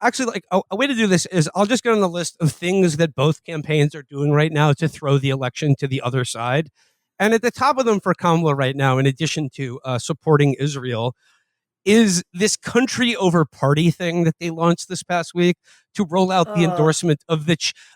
actually, like a way to do this is I'll just get on the list of things that both campaigns are doing right now to throw the election to the other side. And at the top of them for Kamala right now, in addition to supporting Israel, is this country over party thing that they launched this past week to roll out the endorsement of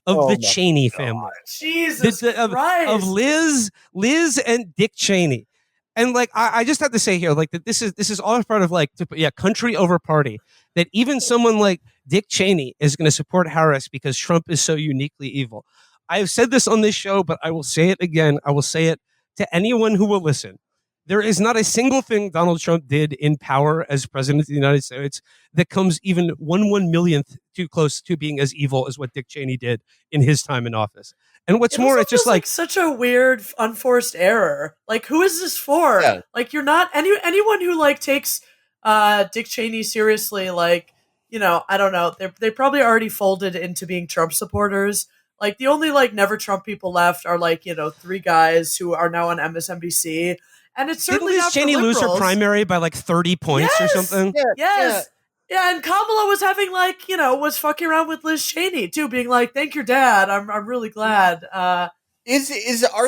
Oh the my Cheney God. family. Jesus Of Christ. Liz and Dick Cheney. And like I just have to say here, like that this is all part of like country over party. That even someone like Dick Cheney is going to support Harris because Trump is so uniquely evil. I have said this on this show, but I will say it again. I will say it to anyone who will listen. There is not a single thing Donald Trump did in power as president of the United States that comes even one millionth too close to being as evil as what Dick Cheney did in his time in office. And what's It more, also it's just feels like such a weird, unforced error. Like, who is this for? Yeah. Like, you're not anyone who like takes Dick Cheney seriously. Like, I don't know. They probably already folded into being Trump supporters. Like, the only like never Trump people left are like three guys who are now on MSNBC, and it's certainly didn't Liz not Cheney for lose her liberals. primary by like 30 points or something? Yeah, Yes. Yeah, and Kamala was having like, was fucking around with Liz Cheney too, being like, "Thank your dad. I'm really glad." Are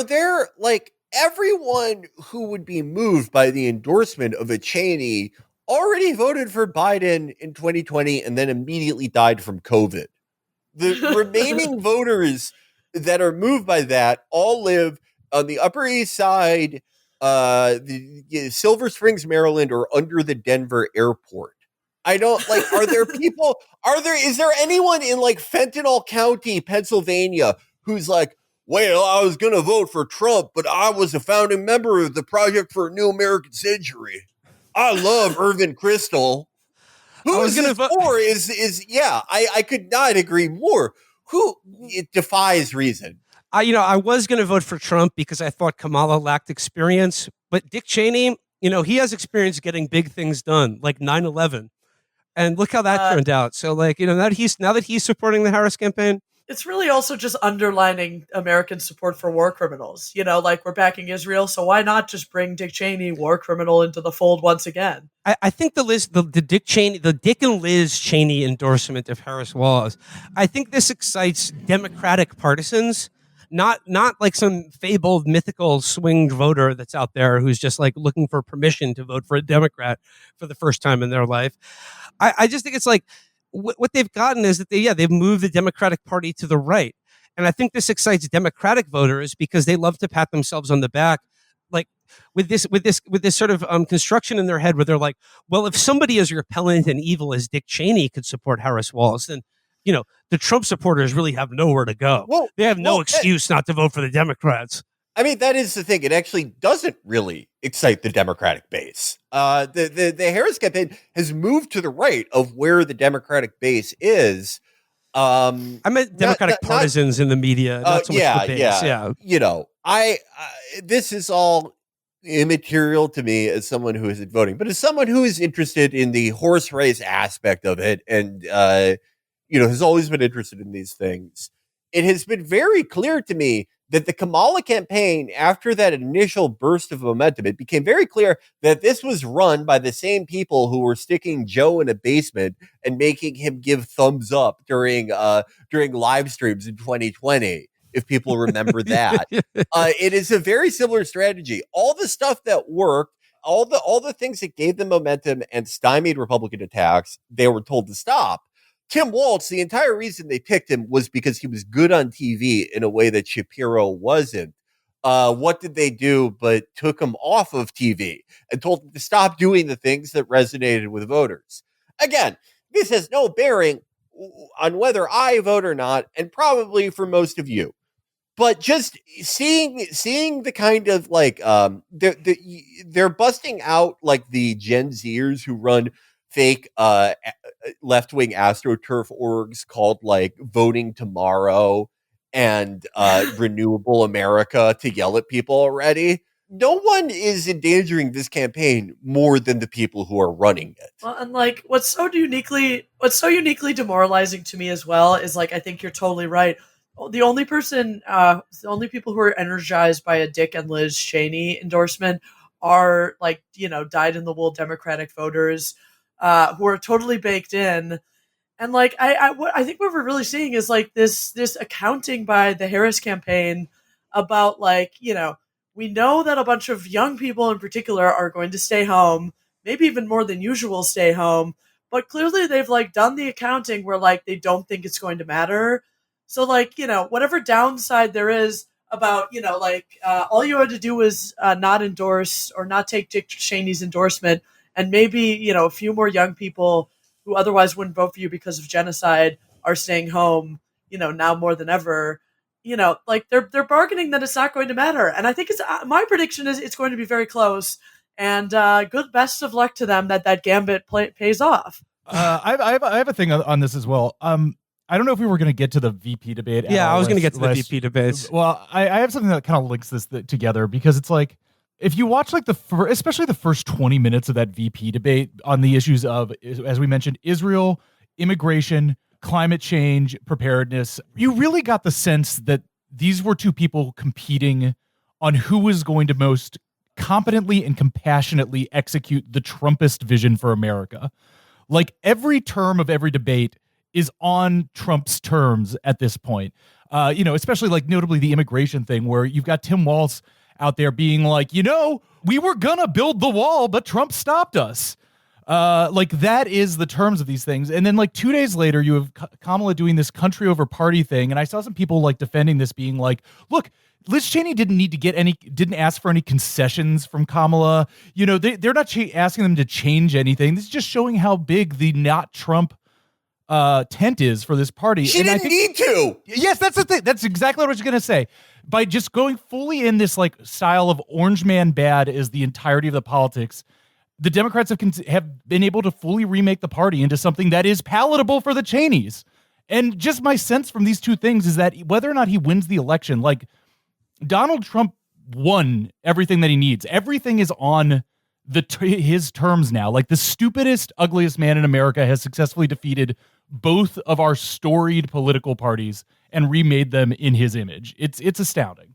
there like everyone who would be moved by the endorsement of a Cheney already voted for Biden in 2020 and then immediately died from COVID? The remaining voters that are moved by that all live on the Upper East Side, Silver Springs, Maryland, or under the Denver airport. I don't like, is there anyone in like Fentanyl County, Pennsylvania, who's like, well, I was going to vote for Trump, but I was a founding member of the Project for a New American Century. I love Irvin Kristol. Who is this for? I could not agree more. It defies reason. I was going to vote for Trump because I thought Kamala lacked experience, but Dick Cheney, he has experience getting big things done, like 9/11. And look how that turned out. So like, now that he's supporting the Harris campaign, it's really also just underlining American support for war criminals. Like we're backing Israel, so why not just bring Dick Cheney, war criminal, into the fold once again? I think the Dick and Liz Cheney endorsement of Harris laws, I think this excites Democratic partisans, not like some fabled mythical swing voter that's out there who's just like looking for permission to vote for a Democrat for the first time in their life. I just think it's like what they've gotten is that they've moved the Democratic Party to the right. And I think this excites Democratic voters because they love to pat themselves on the back, like with this sort of construction in their head where they're like, well, if somebody as repellent and evil as Dick Cheney could support Harris Walz, then the Trump supporters really have nowhere to go. They have no excuse not to vote for the Democrats. I mean, that is the thing. It actually doesn't really excite the Democratic base. The Harris campaign has moved to the right of where the Democratic base is. I meant Democratic partisans in the media, not so much the base. Yeah. This is all immaterial to me as someone who isn't voting, but as someone who is interested in the horse race aspect of it and, has always been interested in these things. It has been very clear to me that the Kamala campaign, after that initial burst of momentum, it became very clear that this was run by the same people who were sticking Joe in a basement and making him give thumbs up during live streams in 2020. If people remember that, it is a very similar strategy. All the stuff that worked, all the things that gave them momentum and stymied Republican attacks, they were told to stop. Tim Walz, the entire reason they picked him was because he was good on TV in a way that Shapiro wasn't. What did they do but took him off of TV and told him to stop doing the things that resonated with voters? Again, this has no bearing on whether I vote or not, and probably for most of you. But just seeing the kind of like they're busting out like the Gen Zers who run fake left-wing astroturf orgs called like Voting Tomorrow and Renewable America to yell at people already. No one is endangering this campaign more than the people who are running it. Well, and like what's so uniquely demoralizing to me as well is like I think you're totally right. The only people who are energized by a Dick and Liz Cheney endorsement are like dyed in the wool Democratic voters who are totally baked in. And like what I think what we're really seeing is like this accounting by the Harris campaign about like, we know that a bunch of young people in particular are going to stay home, maybe even more than usual stay home, but clearly they've like done the accounting where like they don't think it's going to matter. So like, whatever downside there is about, all you had to do was not endorse or not take Dick Cheney's endorsement, and maybe, a few more young people who otherwise wouldn't vote for you because of genocide are staying home, now more than ever. Like they're bargaining that it's not going to matter. And I think my prediction is it's going to be very close. And good best of luck to them that gambit pays off. I have a thing on this as well. I don't know if we were going to get to the VP debate. Yeah, I was going to get to the VP debates. Well, I have something that kind of links this together, because it's like, if you watch like especially the first 20 minutes of that VP debate on the issues of, as we mentioned, Israel, immigration, climate change, preparedness, you really got the sense that these were two people competing on who was going to most competently and compassionately execute the Trumpist vision for America. Like every term of every debate is on Trump's terms at this point. Especially like notably the immigration thing, where you've got Tim Walz out there being like, we were gonna build the wall, but Trump stopped us. Like that is the terms of these things. And then like 2 days later, you have Kamala doing this country over party thing. And I saw some people like defending this, being like, look, Liz Cheney didn't ask for any concessions from Kamala. They're not asking them to change anything. This is just showing how big the not Trump tent is for this party. She didn't need to. Yes, that's the thing. That's exactly what I was going to say. By just going fully in this like style of orange man bad is the entirety of the politics, the Democrats have been able to fully remake the party into something that is palatable for the Cheneys. And just my sense from these two things is that whether or not he wins the election, like Donald Trump won everything that he needs. Everything is on his terms now. Like the stupidest, ugliest man in America has successfully defeated both of our storied political parties and remade them in his image. It's astounding.